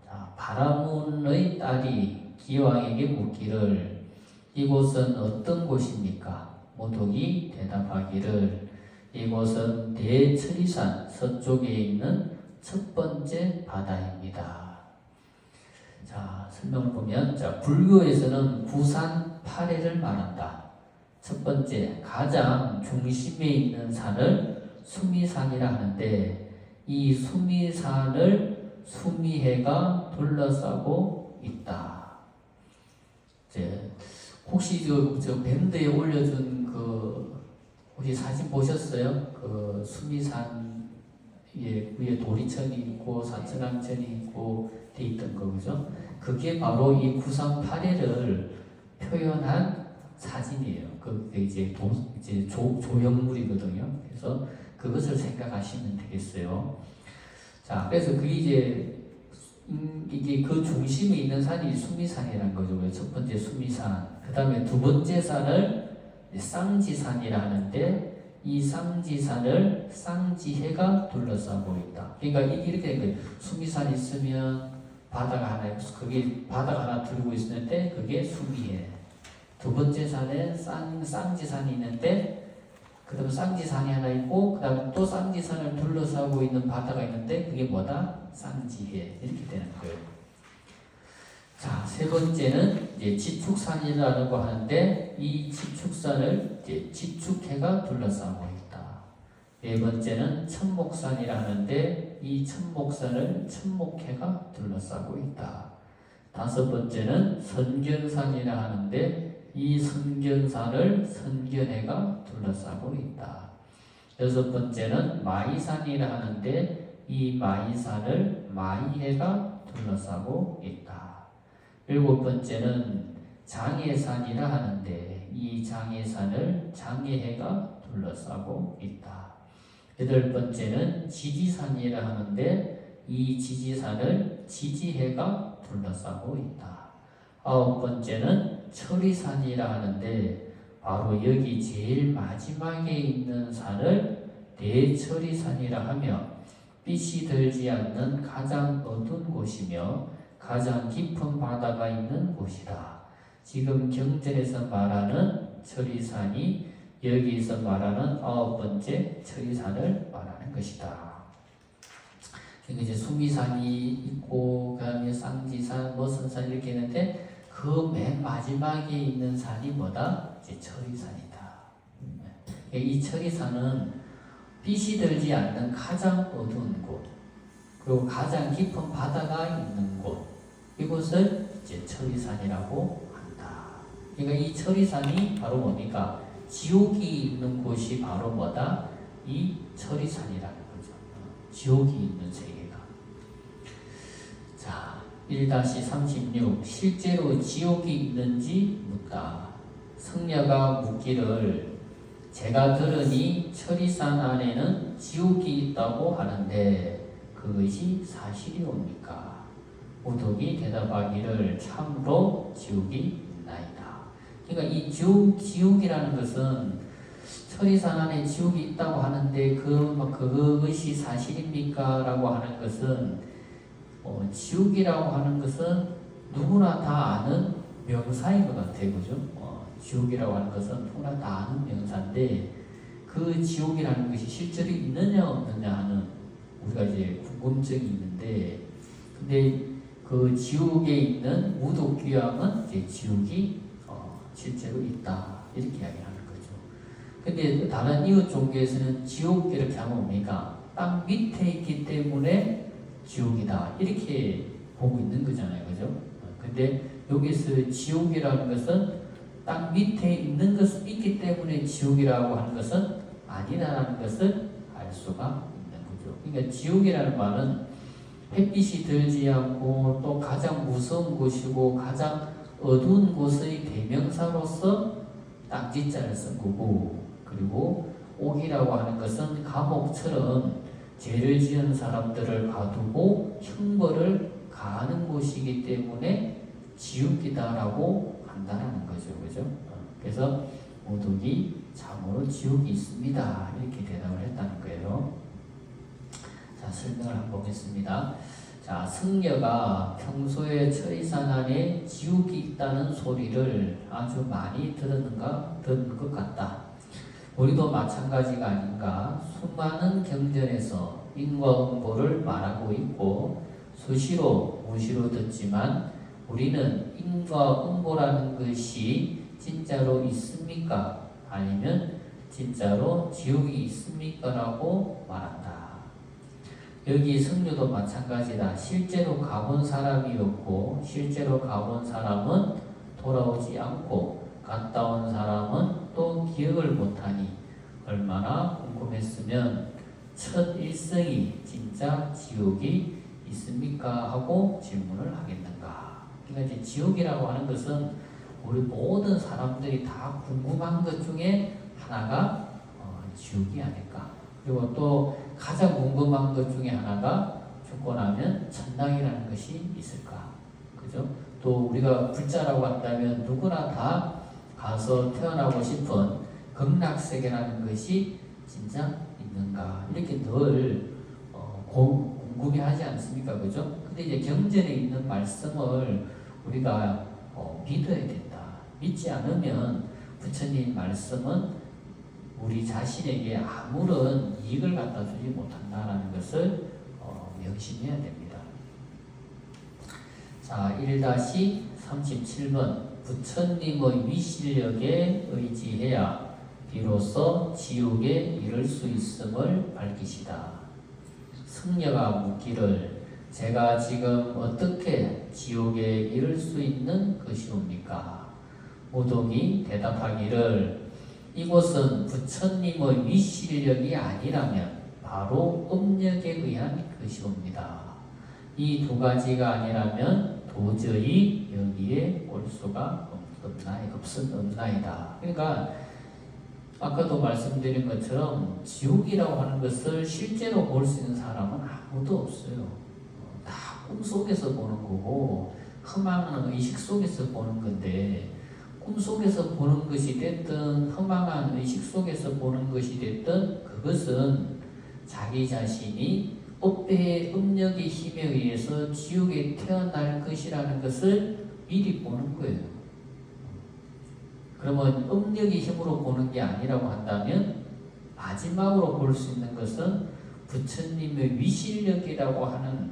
자, 바라문의 딸이 기왕에게 묻기를, 이곳은 어떤 곳입니까? 모독이 대답하기를, 이곳은 대천리산 서쪽에 있는 첫 번째 바다입니다. 자, 설명을 보면, 자, 불교에서는 구산 8회를 말한다. 첫 번째, 가장 중심에 있는 산을 수미산이라 하는데 이 수미산을 수미해가 둘러싸고 있다. 이제 혹시 저 밴드에 올려준 혹시 사진 보셨어요? 그 수미산 위에 도리천이 있고 산천왕천이 있고 돼 있던 거 그죠? 그게 바로 이 구상파래를 표현한 사진이에요. 그게 이제 조형물이거든요. 그래서 그것을 생각하시면 되겠어요. 자, 그래서 그게 이게 그 중심에 있는 산이 수미산이라는 거죠. 첫 번째 수미산. 그 다음에 두 번째 산을 쌍지산이라 하는데 이 쌍지산을 쌍지해가 둘러싸고 있다. 그러니까 이렇게 된 거예요. 수미산 있으면 바다가 하나 있고, 그게 바다가 하나 들고 있는데 그게 수미해. 두 번째 산에 쌍지산이 있는데 그 다음에 쌍지산이 하나 있고 그 다음에 또 쌍지산을 둘러싸고 있는 바다가 있는데 그게 뭐다? 쌍지해. 이렇게 되는 거예요. 자, 세 번째는 이제 지축산이라고 하는데 이 지축산을 이제 지축해가 둘러싸고 있다. 네 번째는 천목산이라 하는데 이 천목산을 천목해가 둘러싸고 있다. 다섯 번째는 선견산이라 하는데 이 선견산을 선견해가 둘러싸고 있다. 여섯 번째는 마이산이라 하는데 이 마이산을 마이해가 둘러싸고 있다. 일곱 번째는 장해산이라 하는데 이 장해산을 장해해가 둘러싸고 있다. 여덟 번째는 지지산이라 하는데 이 지지산을 지지해가 둘러싸고 있다. 아홉 번째는 철이산이라 하는데 바로 여기 제일 마지막에 있는 산을 대철이산이라 하며 빛이 들지 않는 가장 어두운 곳이며 가장 깊은 바다가 있는 곳이다. 지금 경전에서 말하는 철이산이 여기서 말하는 아홉 번째 철이산을 말하는 것이다. 그러니까 이제 수미산이 있고 그다음에 쌍지산, 머선산 이렇게 있는데 그 맨 마지막에 있는 산이 뭐다? 이제 철이산이다. 이 철이산은 빛이 들지 않는 가장 어두운 곳, 그리고 가장 깊은 바다가 있는 곳, 이곳을 이제 철이산이라고 한다. 그러니까 이 철이산이 바로 뭡니까? 지옥이 있는 곳이 바로 뭐다? 이 철이산이라는 거죠. 지옥이 있는 세계가. 자, 1-36 실제로 지옥이 있는지 묻다. 승려가 묻기를 제가 들으니 철이산 안에는 지옥이 있다고 하는데 그것이 사실이옵니까? 오독이 대답하기를 참으로 지옥이 있나이다. 그러니까 이 지옥이라는 것은 철이산 안에 지옥이 있다고 하는데 그것이 사실입니까? 라고 하는 것은 지옥이라고 하는 것은 누구나 다 아는 명사인 것 같아요. 그죠? 지옥이라고 하는 것은 누구나 다 아는 명사인데 그 지옥이라는 것이 실제로 있느냐 없느냐 하는 우리가 이제 궁금증이 있는데 근데 그 지옥에 있는 무독귀양은 이제 지옥이 실제로 있다. 이렇게 이야기하는 거죠. 근데 다른 이웃 종교에서는 지옥 이렇게 하면 뭡니까? 땅 밑에 있기 때문에 지옥이다. 이렇게 보고 있는 거잖아요. 그죠? 근데 여기서 지옥이라는 것은 땅 밑에 있는 것이 있기 때문에 지옥이라고 하는 것은 아니다라는 것을 알 수가 있는 거죠. 그러니까 지옥이라는 말은 햇빛이 들지 않고 또 가장 무서운 곳이고 가장 어두운 곳의 대명사로서 땅지자를 쓴 거고, 그리고 옥이라고 하는 것은 감옥처럼 죄를 지은 사람들을 가두고 형벌을 가하는 곳이기 때문에 지옥이다라고 한다는 거죠. 그죠? 그래서 오독이 참으로 지옥이 있습니다. 이렇게 대답을 했다는 거예요. 자, 설명을 한번 보겠습니다. 자, 승려가 평소에 철이산 안에 지옥이 있다는 소리를 아주 많이 들은 것 같다. 우리도 마찬가지가 아닌가. 수많은 경전에서 인과응보를 말하고 있고 수시로 무시로 듣지만 우리는 인과응보라는 것이 진짜로 있습니까? 아니면 진짜로 지옥이 있습니까? 라고 말한다. 여기 성류도 마찬가지다. 실제로 가본 사람이었고 실제로 가본 사람은 돌아오지 않고 갔다 온 사람은 또 기억을 못하니 얼마나 궁금했으면 첫 일성이 진짜 지옥이 있습니까? 하고 질문을 하겠는가. 그러니까 이제 지옥이라고 하는 것은 우리 모든 사람들이 다 궁금한 것 중에 하나가 지옥이 아닐까. 그리고 또 가장 궁금한 것 중에 하나가 죽고 나면 천당이라는 것이 있을까. 그죠? 또 우리가 불자라고 한다면 누구나 다 가서 태어나고 싶은 극락세계라는 것이 진짜 있는가. 이렇게 늘 궁금해하지 않습니까? 그죠? 근데 이제 경전에 있는 말씀을 우리가 믿어야 된다. 믿지 않으면 부처님 말씀은 우리 자신에게 아무런 이익을 갖다 주지 못한다는 것을 명심해야 됩니다. 자, 1-37번 부처님의 위실력에 의지해야 비로소 지옥에 이를 수 있음을 밝히시다. 승려가 묻기를 제가 지금 어떻게 지옥에 이를 수 있는 것이옵니까? 무동이 대답하기를 이곳은 부처님의 위실력이 아니라면 바로 음력에 의한 것이옵니다. 이 두 가지가 아니라면 도저히 여기에 올 수가 없나이다. 그러니까 아까도 말씀드린 것처럼 지옥이라고 하는 것을 실제로 볼 수 있는 사람은 아무도 없어요. 다 꿈속에서 보는 거고 허망한 의식 속에서 보는 건데 꿈속에서 보는 것이 됐든 허망한 의식 속에서 보는 것이 됐든 그것은 자기 자신이 업배의 음력의 힘에 의해서 지옥에 태어날 것이라는 것을 미리 보는 거예요. 그러면 음력의 힘으로 보는 게 아니라고 한다면 마지막으로 볼 수 있는 것은 부처님의 위실력이라고 하는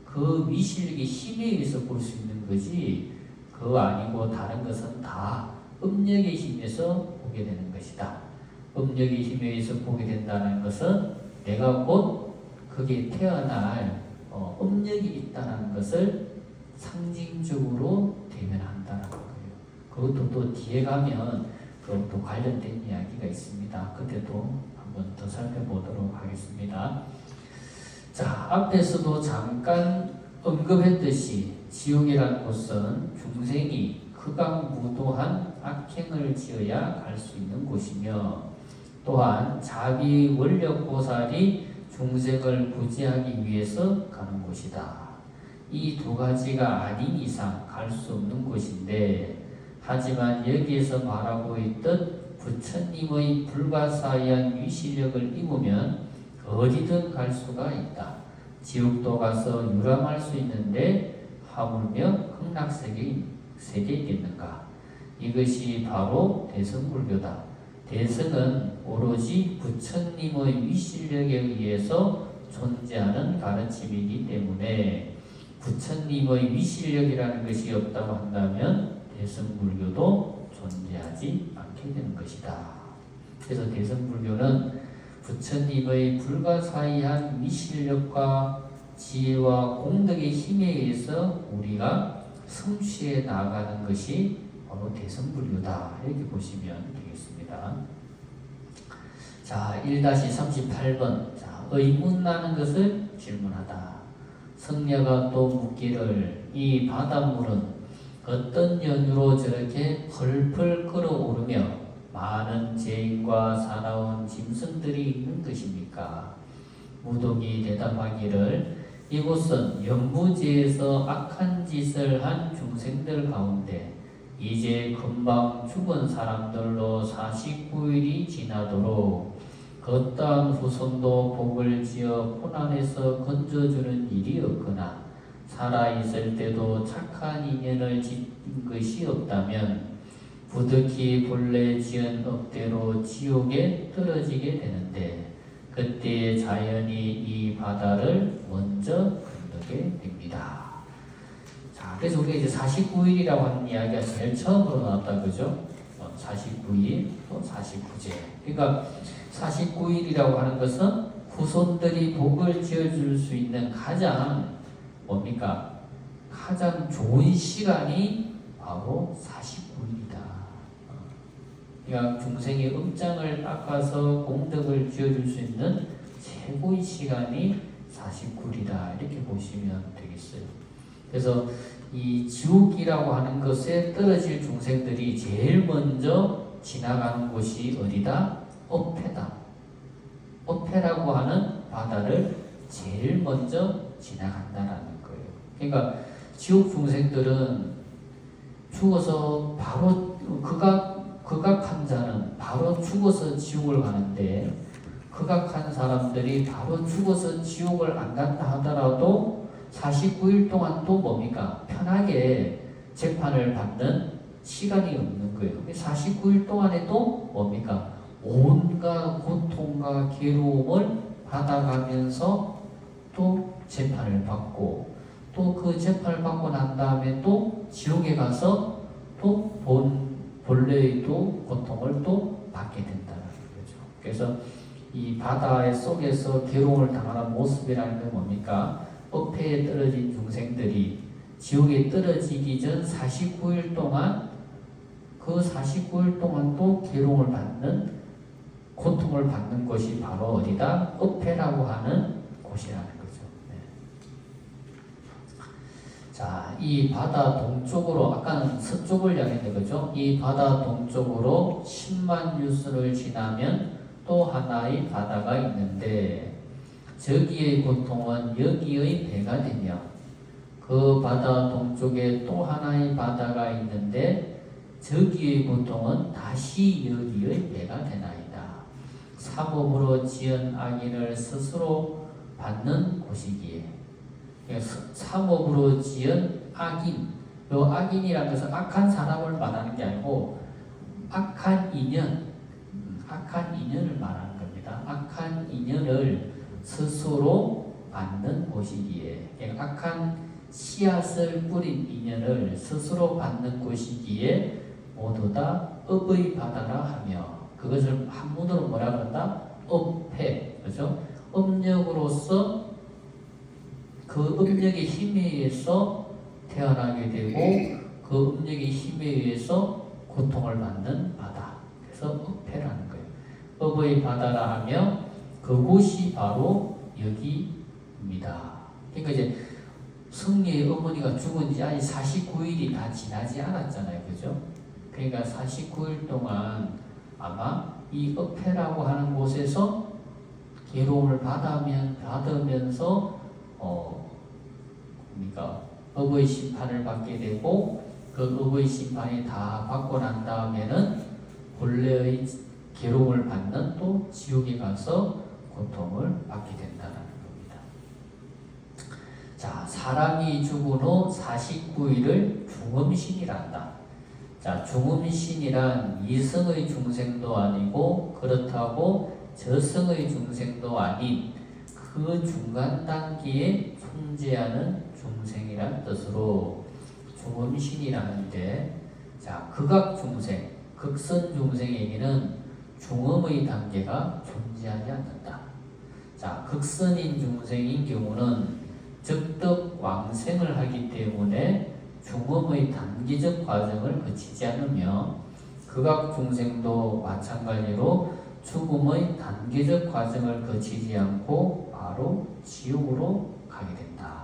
그 위실력의 힘에 의해서 볼 수 있는 거지 그거 아니고 다른 것은 다 음력의 힘에서 보게 되는 것이다. 음력의 힘에 의해서 보게 된다는 것은 내가 곧 거기에 태어날 음력이 있다는 것을 상징적으로 대면한다는 거예요. 그것도 또 뒤에 가면 그것도 관련된 이야기가 있습니다. 그때도 한번 더 살펴보도록 하겠습니다. 자, 앞에서도 잠깐 언급했듯이 지옥이라는 곳은 중생이 극악무도한 악행을 지어야 갈 수 있는 곳이며 또한 자비 원력보살이 중생을 구제하기 위해서 가는 곳이다. 이 두 가지가 아닌 이상 갈 수 없는 곳인데 하지만 여기에서 말하고 있듯 부처님의 불가사의한 위실력을 입으면 어디든 갈 수가 있다. 지옥도 가서 유람할 수 있는데 하물며 극락세계에 있겠는가. 이것이 바로 대성불교다. 대성은 오로지 부처님의 위실력에 의해서 존재하는 가르침이기 때문에 부처님의 위실력이라는 것이 없다고 한다면 대성불교도 존재하지 않게 되는 것이다. 그래서 대성불교는 부처님의 불가사의한 위실력과 지혜와 공덕의 힘에 의해서 우리가 성취해 나가는 것이 바로 대성불교다. 이렇게 보시면 되겠습니다. 자, 1-38번. 자, 의문나는 것을 질문하다. 성녀가 또 묻기를 이 바닷물은 어떤 연유로 저렇게 펄펄 끓어오르며 많은 죄인과 사나운 짐승들이 있는 것입니까? 무동이 대답하기를 이곳은 연무지에서 악한 짓을 한 중생들 가운데 이제 금방 죽은 사람들로 49일이 지나도록 걷다한 후손도 복을 지어 고난에서 건져주는 일이 없거나 살아있을 때도 착한 인연을 짓는 것이 없다면 부득이 본래 지은 업대로 지옥에 떨어지게 되는데 그때 자연이 이 바다를 먼저 건너게 됩니다. 자, 그래서 우리가 이제 49일이라고 하는 이야기가 제일 처음으로 나왔다, 그죠? 49일 또 49제. 그러니까 49일이라고 하는 것은 후손들이 복을 지어줄 수 있는 가장 뭡니까? 가장 좋은 시간이 바로 49일이다. 그러니까 중생의 업장을 닦아서功德을 지어줄 수 있는 최고의 시간이 49일이다. 이렇게 보시면 되겠어요. 그래서 이 지옥이라고 하는 것에 떨어질 중생들이 제일 먼저 지나가는 곳이 어디다? 업회다. 업회라고 하는 바다를 제일 먼저 지나간다라는 거예요. 그러니까 지옥 중생들은 죽어서 바로 극악한 자는 바로 죽어서 지옥을 가는데, 극악한 사람들이 바로 죽어서 지옥을 안 간다 하더라도 49일 동안 또 뭡니까? 편하게 재판을 받는 시간이 없는 거예요. 49일 동안에 또 뭡니까? 온갖 고통과 괴로움을 받아가면서 또 재판을 받고, 또 그 재판을 받고 난 다음에 또 지옥에 가서 또 본래의 또 고통을 또 받게 된다는 거죠. 그래서 이 바다 속에서 괴로움을 당하는 모습이라는 건 뭡니까? 업회에 떨어진 중생들이 지옥에 떨어지기 전 49일 동안, 그 49일 동안 또 괴로움을 받는, 고통을 받는 곳이 바로 어디다? 업회라고 하는 곳이라는 거죠. 네. 자, 이 바다 동쪽으로, 아까는 서쪽을 향했는데, 그죠? 이 바다 동쪽으로 10만 유순을 지나면 또 하나의 바다가 있는데, 저기의 고통은 여기의 배가 되며, 그 바다 동쪽에 또 하나의 바다가 있는데, 저기의 고통은 다시 여기의 배가 되나이다. 삼업으로 지은 악인을 스스로 받는 곳이기에. 삼업으로 지은 악인, 이 악인이라는 것은 악한 사람을 말하는 게 아니고 악한 인연을 말하는 겁니다. 악한 인연을 스스로 받는 곳이기에, 악한 씨앗을 뿌린 인연을 스스로 받는 곳이기에 모두 다 업의 바다라 하며, 그것을 한문으로 뭐라 그런다? 업회. 그죠? 업력으로서 그 업력의 힘에 의해서 태어나게 되고, 그 업력의 힘에 의해서 고통을 받는 바다. 그래서 업회라는 거예요. 업의 바다라 하며 그곳이 바로 여기입니다. 그러니까 이제 성리의 어머니가 죽은 지 아직 49일이 다 지나지 않았잖아요. 그죠? 그러니까 49일 동안 아마 이 업회라고 하는 곳에서 괴로움을 받으면서 그러니까 업의 심판을 받게 되고, 그 업의 심판이 다 받고 난 다음에는 본래의 괴로움을 받는 또 지옥에 가서 고통을 받게 된다는 겁니다. 자, 사람이 죽은 후 49일을 중음신이란다. 자, 중음신이란 이성의 중생도 아니고 그렇다고 저성의 중생도 아닌 그 중간 단계에 존재하는 중생이란 뜻으로 중음신이라는데, 자, 극악 중생, 극선 중생에게는 중음의 단계가 존재하지 않는다. 자, 극선인 중생인 경우는 적덕 왕생을 하기 때문에 중음의 단기적 과정을 거치지 않으며, 극악 중생도 마찬가지로 죽음의 단계적 과정을 거치지 않고 바로 지옥으로 가게 된다.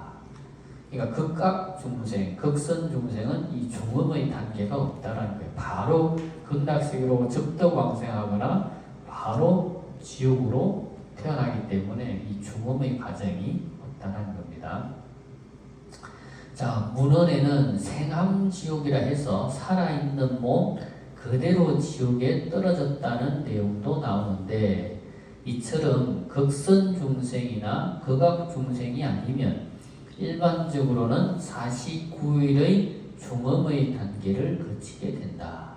그러니까 극악 중생, 극선 중생은 이 중음의 단계가 없다라는 거예요. 바로 극락세계로 적덕 왕생하거나 바로 지옥으로 태어나기 때문에 이 중음의 과정이 없다는 겁니다. 자, 문헌에는 생함지옥이라 해서 살아있는 몸 그대로 지옥에 떨어졌다는 내용도 나오는데, 이처럼 극선 중생이나 극악 중생이 아니면 일반적으로는 49일의 중음의 단계를 거치게 된다.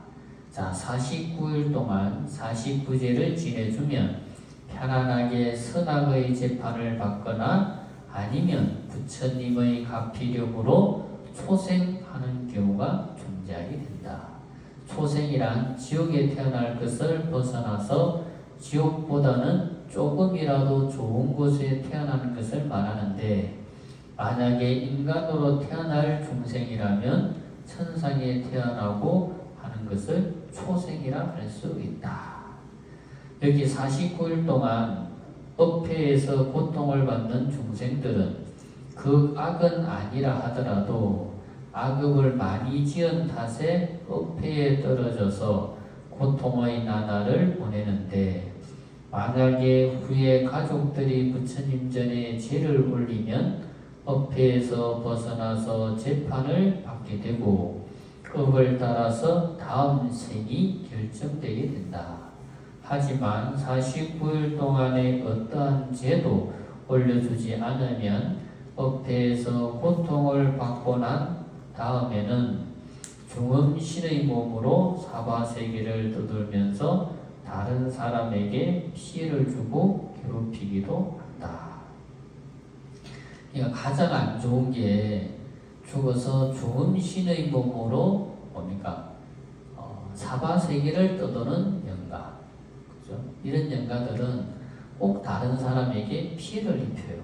자, 49일 동안 49제를 지내주면 편안하게 선악의 재판을 받거나 아니면 부처님의 가피력으로 초생하는 경우가 존재하게 된다. 초생이란 지옥에 태어날 것을 벗어나서 지옥보다는 조금이라도 좋은 곳에 태어나는 것을 말하는데, 만약에 인간으로 태어날 중생이라면 천상에 태어나고 하는 것을 초생이라 할 수 있다. 여기 49일 동안 업회에서 고통을 받는 중생들은 그 악은 아니라 하더라도 악업을 많이 지은 탓에 업회에 떨어져서 고통의 나날을 보내는데, 만약에 후에 가족들이 부처님 전에 제를 올리면 업회에서 벗어나서 재판을 받게 되고 업을 따라서 다음 생이 결정되게 된다. 하지만 49일 동안의 어떠한 죄도 올려주지 않으면 업회에서 고통을 받고 난 다음에는 중음신의 몸으로 사바세계를 떠돌면서 다른 사람에게 피해를 주고 괴롭히기도 한다. 그러니까 가장 안 좋은 게 죽어서 중음신의 몸으로 뭡니까? 사바세계를 떠도는 영가. 그죠? 이런 영가들은 꼭 다른 사람에게 피해를 입혀요.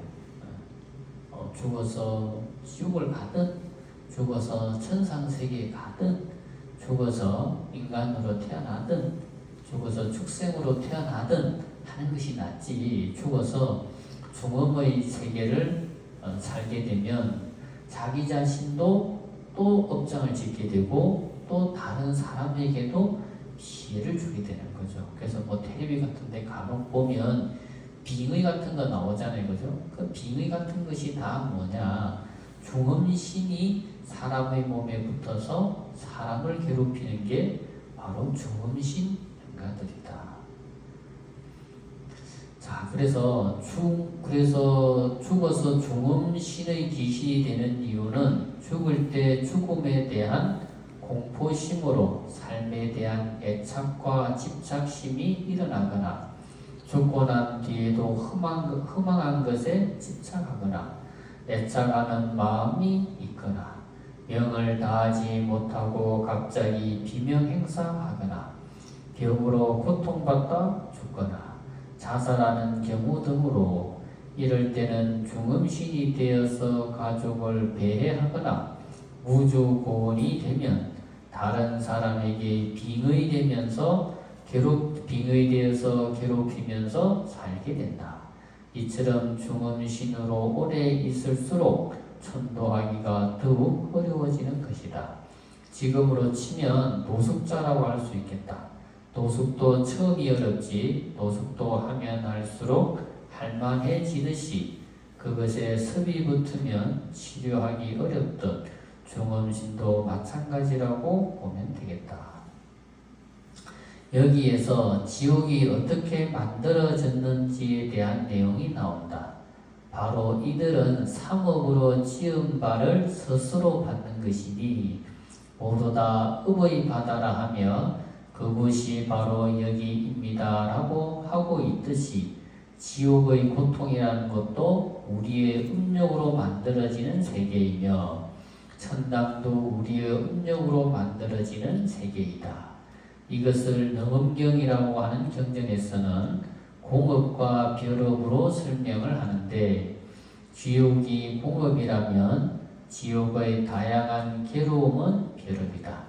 죽어서 지옥을 가든, 죽어서 천상세계에 가든, 죽어서 인간으로 태어나든, 죽어서 축생으로 태어나든 하는 것이 낫지, 죽어서 중음의 세계를 살게 되면 자기 자신도 또 업장을 짓게 되고 또 다른 사람에게도 피해를 주게 되는 거죠. 그래서 뭐 텔레비 같은 데 간혹 보면 빙의 같은 거 나오잖아요. 그죠? 그 빙의 같은 것이 다 뭐냐? 중음신이 사람의 몸에 붙어서 사람을 괴롭히는 게 바로 중음신 영가들이다. 자, 그래서 죽어서 중음신의 귀신이 되는 이유는 죽을 때 죽음에 대한 공포심으로 삶에 대한 애착과 집착심이 일어나거나 죽고 난 뒤에도 허망한 것에 집착하거나 애착하는 마음이 있거나 명을 다하지 못하고 갑자기 비명행사하거나 병으로 고통받다 죽거나 자살하는 경우 등으로 이럴 때는 중음신이 되어서 가족을 배회하거나 무주고원이 되면 다른 사람에게 빙의되어서 괴롭히면서 살게 된다. 이처럼 중음신으로 오래 있을수록 천도하기가 더욱 어려워지는 것이다. 지금으로 치면 노숙자라고 할 수 있겠다. 노숙도 처음이 어렵지 노숙도 하면 할수록 할만해지듯이 그것에 습이 붙으면 치료하기 어렵듯 중음신도 마찬가지라고 보면 되겠다. 여기에서 지옥이 어떻게 만들어졌는지에 대한 내용이 나온다. 바로 이들은 삼업으로 지은 바를 스스로 받는 것이니 모두 다 업의 바다라 하며 그곳이 바로 여기입니다 라고 하고 있듯이 지옥의 고통이라는 것도 우리의 음력으로 만들어지는 세계이며 천당도 우리의 음력으로 만들어지는 세계이다. 이것을 능엄경이라고 하는 경전에서는 공업과 별업으로 설명을 하는데, 지옥이 공업이라면 지옥의 다양한 괴로움은 별업이다.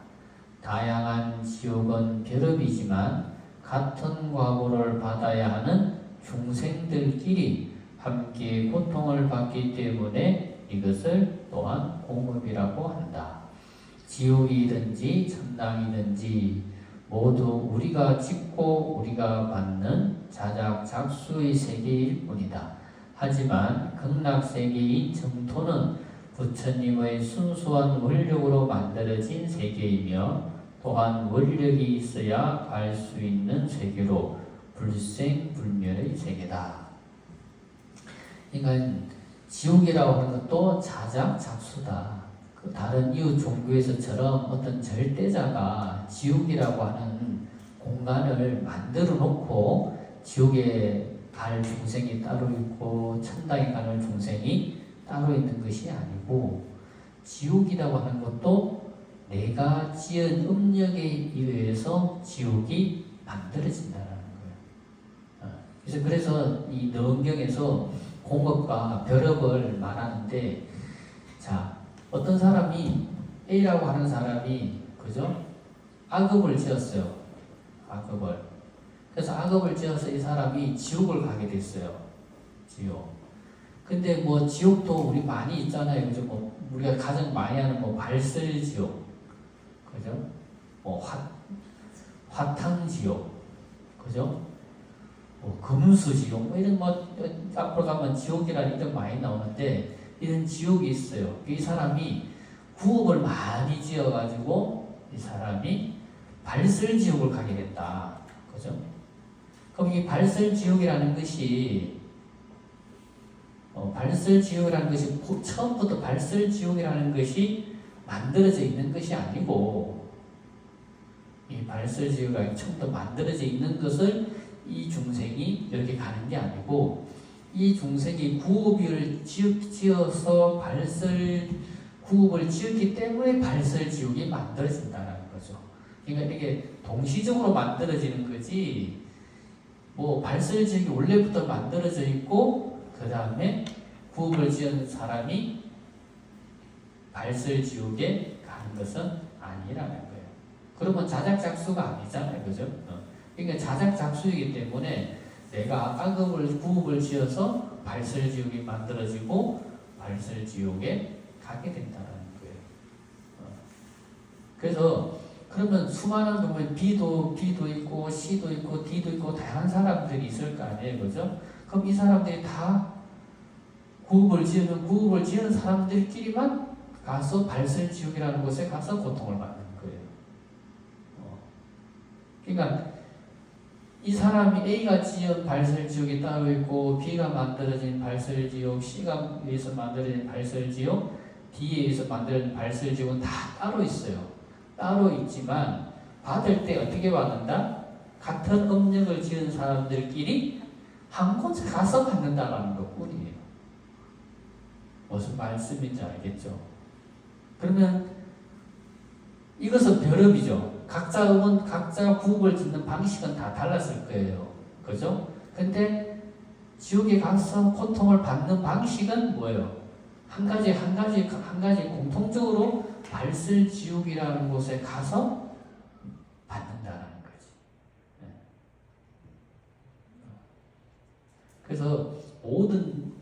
다양한 지옥은 별업이지만 같은 과보를 받아야 하는 중생들끼리 함께 고통을 받기 때문에 이것을 또한 공업이라고 한다. 지옥이든지 천당이든지 모두 우리가 짓고 우리가 받는 자작작수의 세계일 뿐이다. 하지만 극락세계인 정토는 부처님의 순수한 원력으로 만들어진 세계이며 또한 원력이 있어야 갈 수 있는 세계로 불생불멸의 세계다. 그러니까 지옥이라고 하는 것도 자작작수다. 그 다른 이웃 종교에서처럼 어떤 절대자가 지옥이라고 하는 공간을 만들어 놓고 지옥에 갈 중생이 따로 있고 천당에 가는 중생이 따로 있는 것이 아니고, 지옥이라고 하는 것도 내가 지은 음력에 통해서 지옥이 만들어진다는 거예요. 그래서 이 너은경에서 공업과 벼럽을 말하는데, 자, 어떤 사람이 A라고 하는 사람이 그죠? 악업을 지었어요. 악업을. 그래서 악업을 지어서 이 사람이 지옥을 가게 됐어요. 지옥. 근데 뭐 지옥도 우리 많이 있잖아요. 그죠? 뭐 우리가 가장 많이 하는 뭐 발설지옥, 그죠? 뭐 화탕지옥, 그죠? 뭐 금수지옥, 뭐 이런 뭐 앞으로 가면 지옥이라는 이름 많이 나오는데 이런 지옥이 있어요. 이 사람이 구업을 많이 지어가지고 이 사람이 발설지옥을 가게 됐다, 그죠? 그럼 이 발설지옥이라는 것이 처음부터 발설지옥이라는 것이 만들어져 있는 것이 아니고, 이 발설지옥이 처음부터 만들어져 있는 것을 이 중생이 이렇게 가는 게 아니고, 이 중생이 구업을 지어서 구업을 지었기 때문에 발설지옥이 만들어진다는 거죠. 그러니까 이게 동시적으로 만들어지는 거지, 뭐 발설지옥이 원래부터 만들어져 있고 그 다음에 구업을 지은 사람이 발설지옥에 가는 것은 아니라는 거예요. 그러면 자작작수가 아니잖아요, 그죠? 그러니까 자작작수이기 때문에 내가 구업을 지어서 발설지옥이 만들어지고 발설지옥에 가게 된다는 거예요. 그래서 그러면 수많은 보면 B도 있고 C도 있고 D도 있고 다양한 사람들이 있을 거 아니에요, 그죠? 그럼 이 사람들이 다 구업을 지은 사람들끼리만 가서 발설지옥이라는 곳에 가서 고통을 받는 거예요. 그러니까 이 사람이 A가 지은 발설지옥이 따로 있고, B가 만들어진 발설지옥, C가 위해서 만들어진 발설지옥, D에 의해서 만들어진 발설지옥은 다 따로 있어요. 따로 있지만 받을 때 어떻게 받는다? 같은 업력을 지은 사람들끼리 한 곳에 가서 받는다라는 것뿐이에요. 무슨 말씀인지 알겠죠? 그러면 이것은 벼럽이죠. 각자 구업을 짓는 방식은 다 달랐을 거예요. 그죠? 근데 지옥에 가서 고통을 받는 방식은 뭐예요? 한 가지 공통적으로 발설지옥이라는 곳에 가서 받는다는 거지. 그래서 모든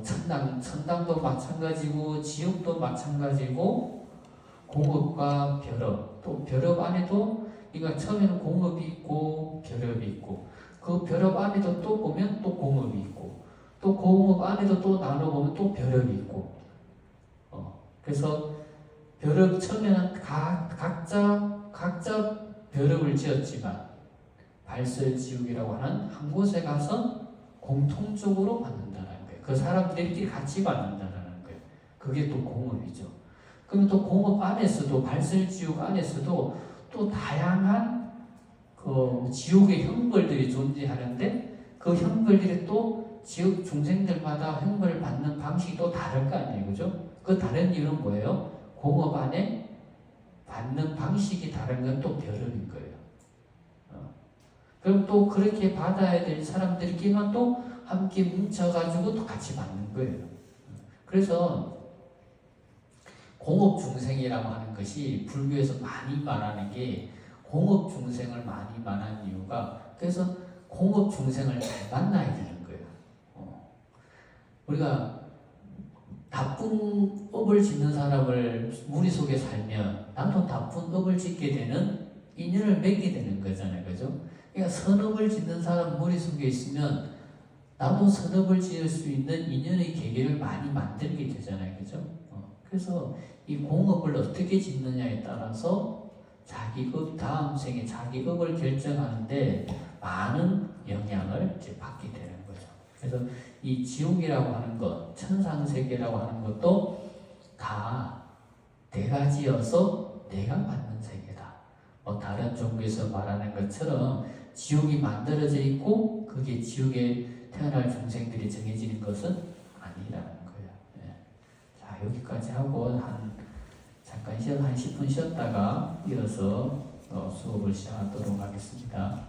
천당도 마찬가지고 지옥도 마찬가지고 공업과 벼럽, 또 벼럽 안에도, 그러니까 처음에는 공업이 있고 벼럽이 있고, 그 벼럽 안에도 또 보면 또 공업이 있고, 또 공업 안에도 또 나눠보면 또 벼럽이 있고, 그래서 벼럽 처음에는 각자 벼럽을 지었지만 발설지옥이라고 하는 한 곳에 가서 공통적으로 받는다는 거예요. 그 사람들끼리 같이 받는다는 거예요. 그게 또 공업이죠. 그럼 또 공업 안에서도, 발설지옥 안에서도 또 다양한 그 지옥의 형벌들이 존재하는데, 그 형벌들이 또 지옥 중생들마다 형벌을 받는 방식이 또 다를 거 아니에요, 그죠? 그 다른 이유는 뭐예요? 공업 안에 받는 방식이 다른 건 또 벼럽인 거예요. 그럼 또 그렇게 받아야 될 사람들끼리만 또 함께 뭉쳐가지고 또 같이 받는 거예요. 그래서 공업 중생이라고 하는 것이 불교에서 많이 말하는 게, 공업 중생을 많이 말하는 이유가, 그래서 공업 중생을 잘 만나야 되는 거예요. 우리가 나쁜 업을 짓는 사람을 무리 속에 살면 나도 나쁜 업을 짓게 되는 인연을 맺게 되는 거잖아요, 그죠? 그러니까 선업을 짓는 사람 무리 속에 있으면 나도 선업을 지을 수 있는 인연의 계기를 많이 만들게 되잖아요, 그죠? 그래서 이 공업을 어떻게 짓느냐에 따라서 자기 업, 다음 생에 자기 업을 결정하는데 많은 영향을 이제 받게 되는 거죠. 그래서 이 지옥이라고 하는 것, 천상세계라고 하는 것도 다 내가 지어서 내가 받는 세계다. 뭐 다른 종교에서 말하는 것처럼 지옥이 만들어져 있고 그게 지옥에 태어날 중생들이 정해지는 것은 아니라는 거예요. 자, 여기까지 하고 잠깐 한 10분 쉬었다가 이어서 수업을 시작하도록 하겠습니다.